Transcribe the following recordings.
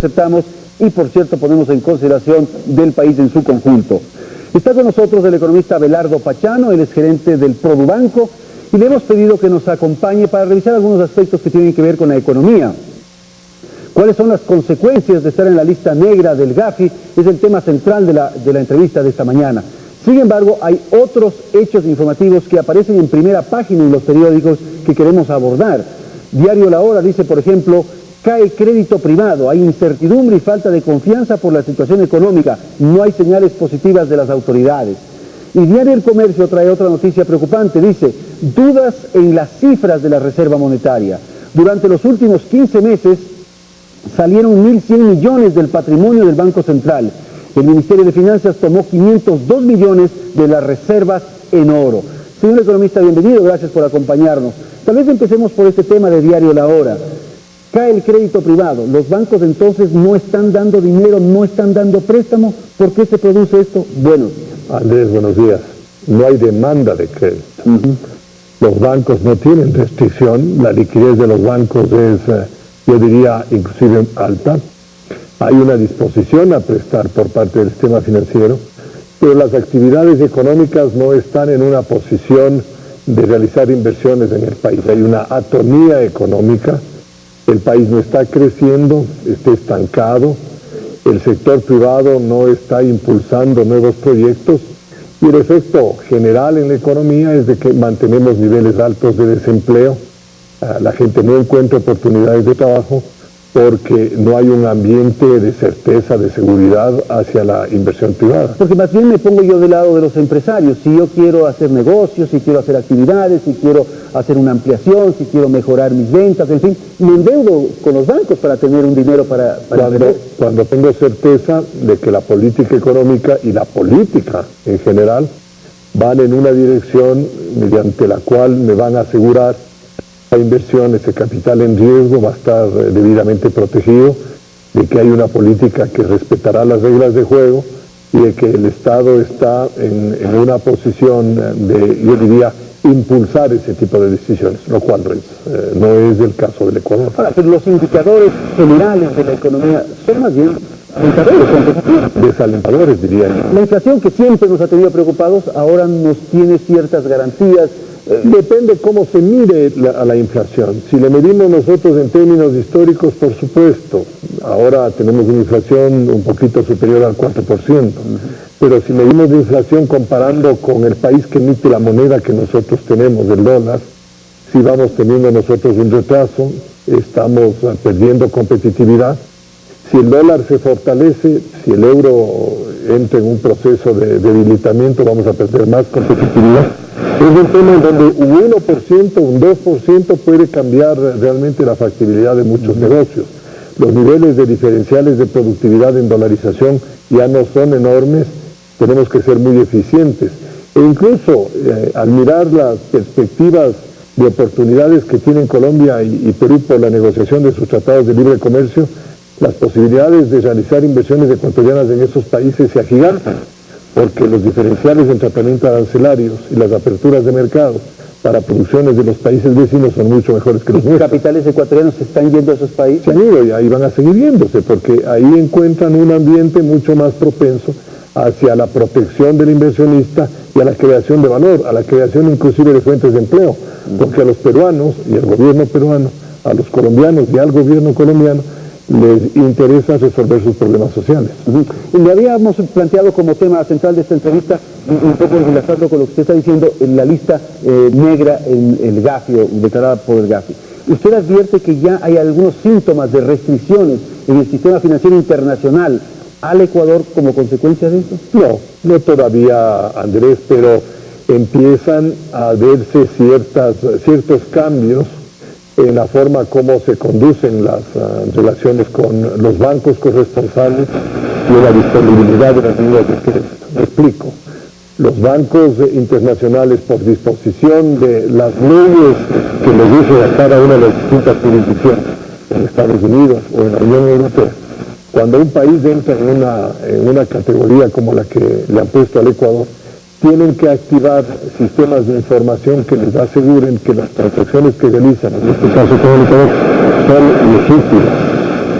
aceptamos y, por cierto, ponemos en consideración del país en su conjunto. Está con nosotros el economista Abelardo Pachano, él es gerente del Produbanco, y le hemos pedido que nos acompañe para revisar algunos aspectos que tienen que ver con la economía. ¿Cuáles son las consecuencias de estar en la lista negra del Gafi? Es el tema central de la entrevista de esta mañana. Sin embargo, hay otros hechos informativos que aparecen en primera página en los periódicos que queremos abordar. Diario La Hora dice, por ejemplo, cae crédito privado, hay incertidumbre y falta de confianza por la situación económica, no hay señales positivas de las autoridades. Y Diario El Comercio trae otra noticia preocupante, dice, dudas en las cifras de la Reserva Monetaria. Durante los últimos 15 meses salieron 1.100 millones del patrimonio del Banco Central. El Ministerio de Finanzas tomó 502 millones de las reservas en oro. Señor economista, bienvenido, gracias por acompañarnos. Tal vez empecemos por este tema de Diario La Hora. Cae el crédito privado, los bancos entonces no están dando dinero, no están dando préstamos. ¿Por qué se produce esto? Buenos días. Andrés, buenos días. No hay demanda de crédito. Los bancos no tienen restricción, la liquidez de los bancos es, yo diría, inclusive alta. Hay una disposición a prestar por parte del sistema financiero, pero las actividades económicas no están en una posición de realizar inversiones en el país. Hay una atonía económica, el país no está creciendo, está estancado, el sector privado no está impulsando nuevos proyectos y el efecto general en la economía es de que mantenemos niveles altos de desempleo, la gente no encuentra oportunidades de trabajo porque no hay un ambiente de certeza, de seguridad hacia la inversión privada. Porque más bien me pongo yo del lado de los empresarios. Si yo quiero hacer negocios, si quiero hacer actividades, si quiero hacer una ampliación, si quiero mejorar mis ventas, en fin, me endeudo con los bancos para tener un dinero para cuando tengo certeza de que la política económica y la política en general van en una dirección mediante la cual me van a asegurar la inversión, ese capital en riesgo va a estar debidamente protegido, de que hay una política que respetará las reglas de juego y de que el Estado está en una posición de, yo diría, impulsar ese tipo de decisiones, lo cual no es el caso del Ecuador. Ahora, pero los indicadores generales de la economía son más bien desalentadores, diría yo. La inflación, que siempre nos ha tenido preocupados, ahora nos tiene ciertas garantías. Depende cómo se mire a la inflación. Si le medimos nosotros en términos históricos, por supuesto, ahora tenemos una inflación un poquito superior al 4%, pero si medimos la inflación comparando con el país que emite la moneda que nosotros tenemos, el dólar, si vamos teniendo nosotros un retraso, estamos perdiendo competitividad. Si el dólar se fortalece, si el euro entra en un proceso de debilitamiento, vamos a perder más competitividad. Es un tema en donde un 1%, un 2% puede cambiar realmente la factibilidad de muchos negocios. Los niveles de diferenciales de productividad en dolarización ya no son enormes, tenemos que ser muy eficientes. E incluso al mirar las perspectivas de oportunidades que tienen Colombia y Perú por la negociación de sus tratados de libre comercio, las posibilidades de realizar inversiones ecuatorianas en esos países se agigantan, porque los diferenciales en tratamiento arancelarios y las aperturas de mercado para producciones de los países vecinos son mucho mejores que los nuestros. ¿Capitales ecuatorianos se están yendo a esos países? Se han ido y ahí van a seguir yéndose, porque ahí encuentran un ambiente mucho más propenso hacia la protección del inversionista y a la creación de valor, a la creación inclusive de fuentes de empleo, porque a los peruanos y al gobierno peruano, a los colombianos y al gobierno colombiano, les interesa resolver sus problemas sociales. Y le habíamos planteado como tema central de esta entrevista, un poco enlazando con lo que usted está diciendo, en la lista negra, en el Gafi, declarada por el Gafi. ¿Usted advierte que ya hay algunos síntomas de restricciones en el sistema financiero internacional al Ecuador como consecuencia de esto? No todavía, Andrés, pero empiezan a verse ciertos cambios en la forma como se conducen las relaciones con los bancos corresponsables y en la disponibilidad de las líneas de crédito. Me explico. Los bancos internacionales, por disposición de las leyes que les dicen a cada una de las distintas jurisdicciones, en Estados Unidos o en la Unión Europea, cuando un país entra en una categoría como la que le han puesto al Ecuador, tienen que activar sistemas de información que les aseguren que las transacciones que realizan, en este caso con el Ecuador, son legítimas.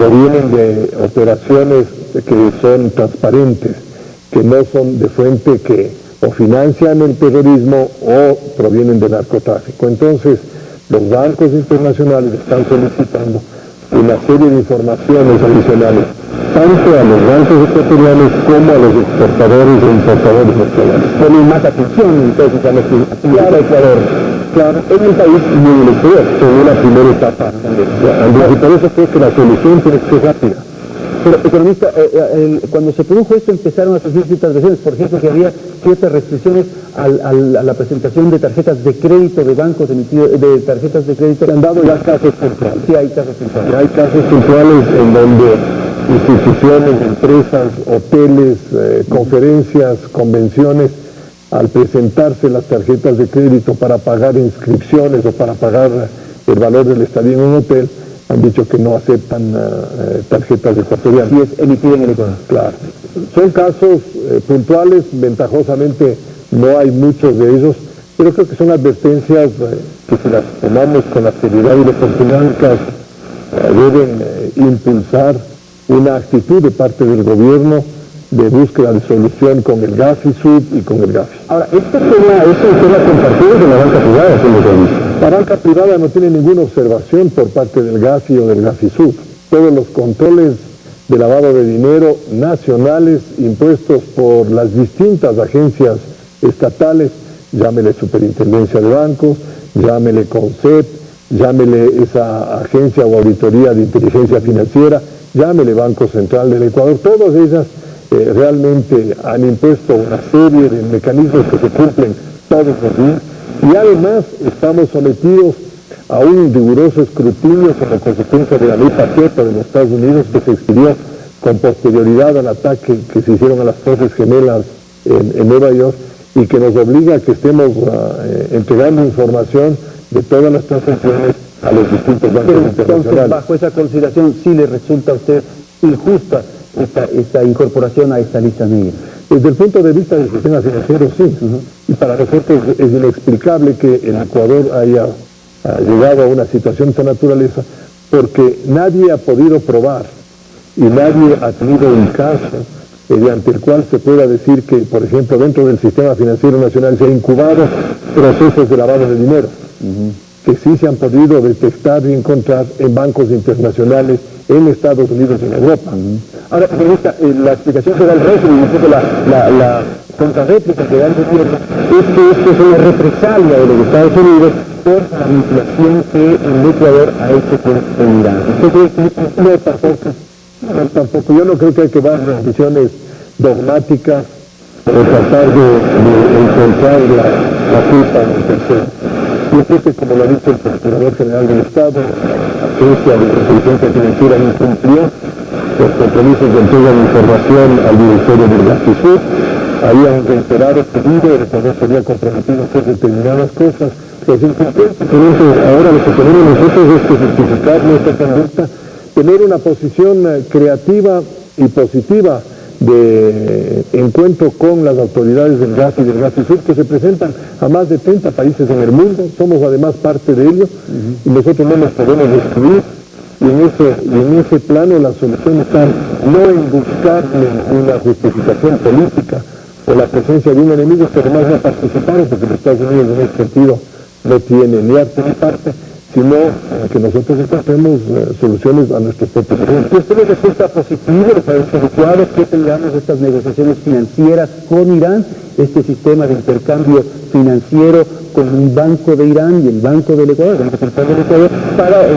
provienen de operaciones que son transparentes, que no son de fuente que o financian el terrorismo o provienen del narcotráfico. Entonces, los bancos internacionales están solicitando una serie de informaciones adicionales, tanto a los bancos ecuatorianos como a los exportadores e importadores nacionales. Ponen más atención entonces a los que a Ecuador. Claro, en el país muy en el exterior, en una primera etapa. Y por eso creo que la solución tiene que ser rápida. Pero, economista, cuando se produjo esto empezaron a surgir ciertas versiones, por ejemplo, que había ciertas restricciones a la presentación de tarjetas de crédito de bancos emitidos, de tarjetas de crédito. Se han dado ya casos puntuales. Sí, hay casos puntuales. Hay casos puntuales en donde instituciones, empresas, hoteles, conferencias, convenciones, al presentarse las tarjetas de crédito para pagar inscripciones o para pagar el valor del estadía en un hotel, han dicho que no aceptan tarjetas ecuatorianas. Y es emitida en el Ecuador. Claro. Son casos puntuales, ventajosamente no hay muchos de ellos, pero creo que son advertencias que si las tomamos con la seriedad y la oportunidad deben impulsar una actitud de parte del gobierno de búsqueda de solución con el GAFI Sud y con el GAFI. Ahora, este tema es un tema compartido con la banca privada, señor economista. La banca privada no tiene ninguna observación por parte del GAFI o del GAFI Sud. Todos los controles de lavado de dinero nacionales impuestos por las distintas agencias estatales, llámele Superintendencia de Bancos, llámele CONCEP, llámele esa agencia o auditoría de inteligencia financiera, llámele Banco Central del Ecuador, todas ellas realmente han impuesto una serie de mecanismos que se cumplen todos los días y además estamos sometidos a un riguroso escrutinio como consecuencia de la ley Paqueta de los Estados Unidos que se expidió con posterioridad al ataque que se hicieron a las Torres Gemelas en Nueva York y que nos obliga a que estemos entregando información de todas las transacciones a los distintos bancos internacionales. Entonces, bajo esa consideración, ¿sí le resulta a usted injusta esta incorporación a esta lista negra? Desde el punto de vista del sistema financiero, sí. Y para nosotros es inexplicable que el Ecuador haya llegado a una situación de esta naturaleza porque nadie ha podido probar y nadie ha tenido un caso mediante el cual se pueda decir que, por ejemplo, dentro del sistema financiero nacional se han incubado procesos de lavado de dinero, que sí se han podido detectar y encontrar en bancos internacionales en Estados Unidos y en Europa. Ahora, economista, la explicación que da el régimen y un poco la contrarréplica que da el gobierno es que esto es una represalia de los Estados Unidos por la vinculación que el Ecuador ha hecho con Irán. ¿Usted cree que no tampoco? No, tampoco. Yo no creo que hay que dar decisiones dogmáticas o tratar de encontrar la culpa en el tercero. Yo creo que, como lo ha dicho el Procurador General del Estado, la Agencia de Inteligencia Financiera incumplió los compromisos de entrega de información al Ministerio del GAFI-Sud, habían reiterado pedido, el Ecuador se había comprometido a hacer determinadas cosas, los incumplieron. Entonces, ahora lo que tenemos nosotros es que justificar nuestra conducta, tener una posición creativa y positiva de encuentro con las autoridades del GAFI y del GAFI-Sud que se presentan a más de 30 países en el mundo, somos además parte de ellos y nosotros no nos podemos excluir y en ese plano la solución está no en buscar una justificación política o la presencia de un enemigo que además no ha participado porque los Estados Unidos en ese sentido no tiene ni arte ni parte, sino que nosotros encontremos soluciones a nuestros propios problemas. ¿A usted le resulta positivo, le parece adecuado que tengamos estas negociaciones financieras con Irán, este sistema de intercambio financiero con un banco de Irán y el Banco del Ecuador, el Banco Central del Ecuador, para el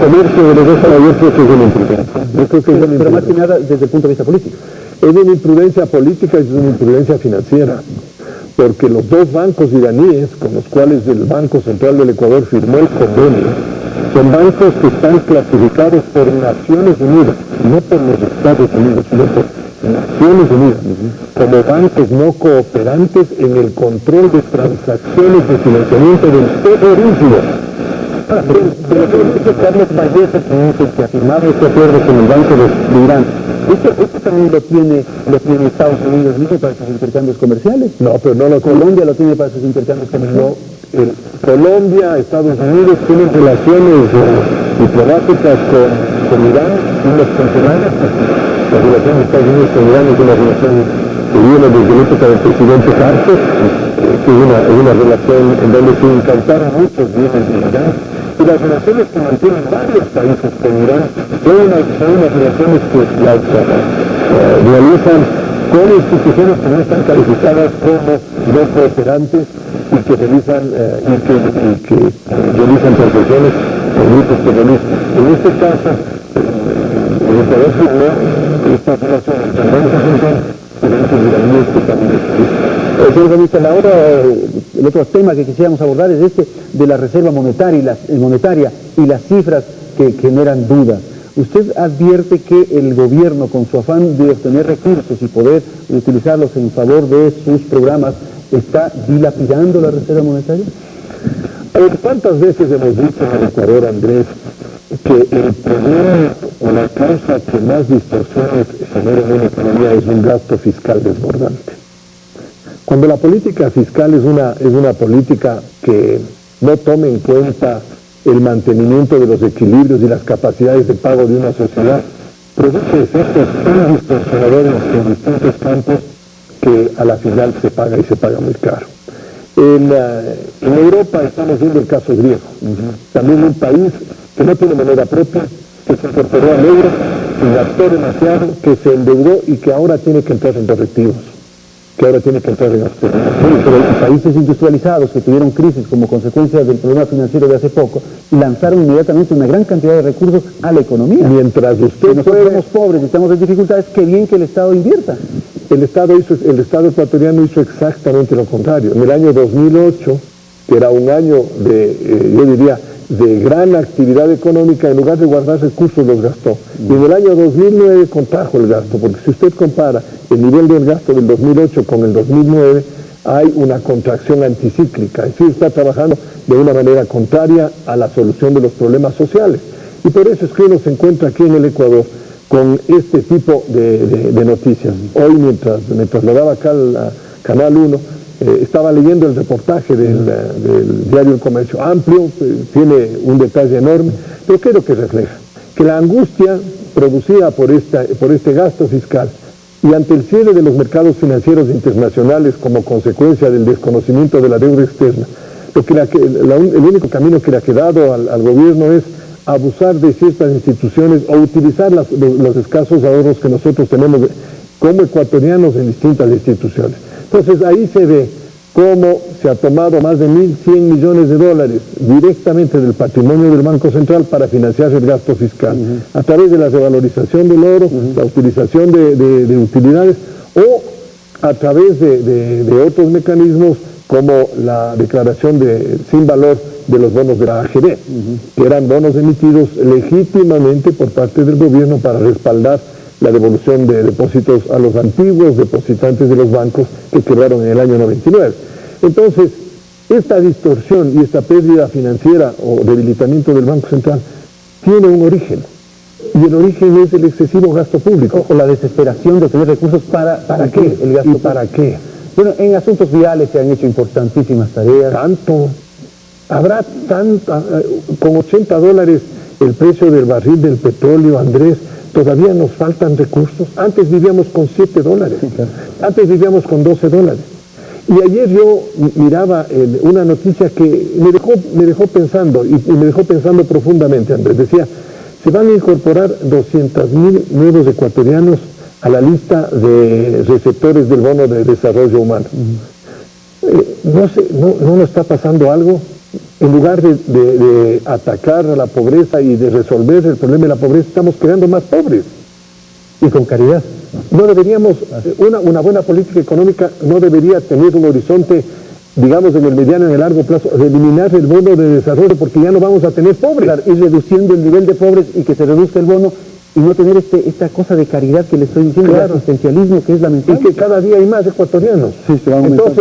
comercio de los dos? Yo creo que es una imprudencia. Yo creo que es una pero más que nada desde el punto de vista político. Es una imprudencia política y es una imprudencia financiera. Porque los dos bancos iraníes con los cuales el Banco Central del Ecuador firmó el convenio son bancos que están clasificados por Naciones Unidas, no por los Estados Unidos, sino por Naciones Unidas, como bancos no cooperantes en el control de transacciones de financiamiento del terrorismo. Pero Carlos Valleza, que ha firmado este acuerdo con el Banco de Irán, ¿esto también lo tiene Estados Unidos mismo para sus intercambios comerciales? No, pero no lo Colombia lo tiene para sus intercambios comerciales. No, Colombia, Estados Unidos tienen relaciones diplomáticas con con Irán unas semanas. La relación de Estados Unidos con Irán es una relación que viene desde la época del presidente Carter, que es una relación en donde se incautaron muchos bienes de Irán, y las relaciones que mantienen varios países con Irán son unas relaciones que las realizan con instituciones que no están calificadas como no cooperantes y que realizan transacciones con grupos terroristas. En este caso, el Ecuador firmó estas relaciones con Washington, eventos iraníes que también Señor economista, ahora el otro tema que quisiéramos abordar es este de la reserva monetaria y las cifras que generan duda. ¿Usted advierte que el gobierno, con su afán de obtener recursos y poder utilizarlos en favor de sus programas, está dilapidando la reserva monetaria? A ver, ¿cuántas veces hemos dicho en el Ecuador, Andrés, que el problema o la causa que más distorsiones genera en una economía es un gasto fiscal desbordante? Cuando la política fiscal es una política que no toma en cuenta el mantenimiento de los equilibrios y las capacidades de pago de una sociedad, produce efectos tan distorsionadores en distintos campos que a la final se paga y se paga muy caro. En Europa estamos viendo el caso griego, también un país que no tiene moneda propia, que se incorporó al euro, que gastó demasiado, que se endeudó y que ahora tiene que entrar en correctivos, que ahora tiene que entrar en austeridad. Sí, pero los países industrializados que tuvieron crisis como consecuencia del problema financiero de hace poco, lanzaron inmediatamente una gran cantidad de recursos a la economía. Mientras usted nosotros somos pobres y estamos en dificultades, qué bien que el Estado invierta. El Estado ecuatoriano hizo exactamente lo contrario. En el año 2008, que era un año yo diría, de gran actividad económica, en lugar de guardar recursos los gastó. Y en el año 2009 contrajo el gasto, porque si usted compara el nivel del gasto del 2008 con el 2009, hay una contracción anticíclica, es decir, está trabajando de una manera contraria a la solución de los problemas sociales. Y por eso es que uno se encuentra aquí en el Ecuador con este tipo de noticias. Hoy, mientras lo daba acá al Canal 1, estaba leyendo el reportaje del diario El Comercio, amplio, tiene un detalle enorme, pero ¿qué es lo que refleja? Que la angustia producida por este gasto fiscal y ante el cierre de los mercados financieros internacionales como consecuencia del desconocimiento de la deuda externa, el único camino que le ha quedado al gobierno es abusar de ciertas instituciones o utilizar los escasos ahorros que nosotros tenemos como ecuatorianos en distintas instituciones. Entonces ahí se ve cómo se ha tomado más de 1.100 millones de dólares directamente del patrimonio del Banco Central para financiar el gasto fiscal, a través de la revalorización del oro, la utilización de utilidades o a través de otros mecanismos como la declaración sin valor de los bonos de la AGB, que eran bonos emitidos legítimamente por parte del gobierno para respaldar la devolución de depósitos a los antiguos depositantes de los bancos que quebraron en el año 99. Entonces, esta distorsión y esta pérdida financiera o debilitamiento del Banco Central tiene un origen, y el origen es el excesivo gasto público. O la desesperación de obtener recursos ¿para qué? El gasto. ¿Y para qué? Bueno, en asuntos viales se han hecho importantísimas tareas. Tanto. Habrá con $80 el precio del barril del petróleo, Andrés, todavía nos faltan recursos. Antes vivíamos con $7, sí, claro. Antes vivíamos con $12. Y ayer yo miraba una noticia que me dejó pensando, y me dejó pensando profundamente, Andrés. Decía, se van a incorporar 200.000 nuevos ecuatorianos a la lista de receptores del bono de desarrollo humano. ¿No nos está pasando algo? En lugar de atacar a la pobreza y de resolver el problema de la pobreza, estamos creando más pobres. Y con caridad. No deberíamos, una buena política económica no debería tener un horizonte, digamos, en el mediano y en el largo plazo, de eliminar el bono de desarrollo porque ya no vamos a tener pobres. Claro, ir reduciendo el nivel de pobres y que se reduzca el bono y no tener esta cosa de caridad que le estoy diciendo, claro, el asistencialismo, que es lamentable. Y que cada día hay más ecuatorianos. Sí, se va aumentando.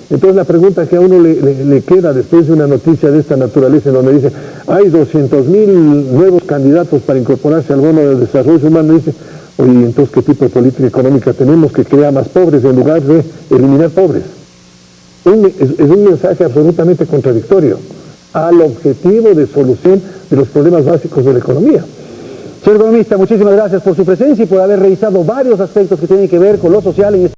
Entonces la pregunta que a uno le queda después de una noticia de esta naturaleza en donde dice, hay 200.000 nuevos candidatos para incorporarse al bono de desarrollo humano, dice, oye, entonces ¿qué tipo de política económica tenemos que crea más pobres en lugar de eliminar pobres? Es un mensaje absolutamente contradictorio al objetivo de solución de los problemas básicos de la economía. Señor economista, muchísimas gracias por su presencia y por haber revisado varios aspectos que tienen que ver con lo social en este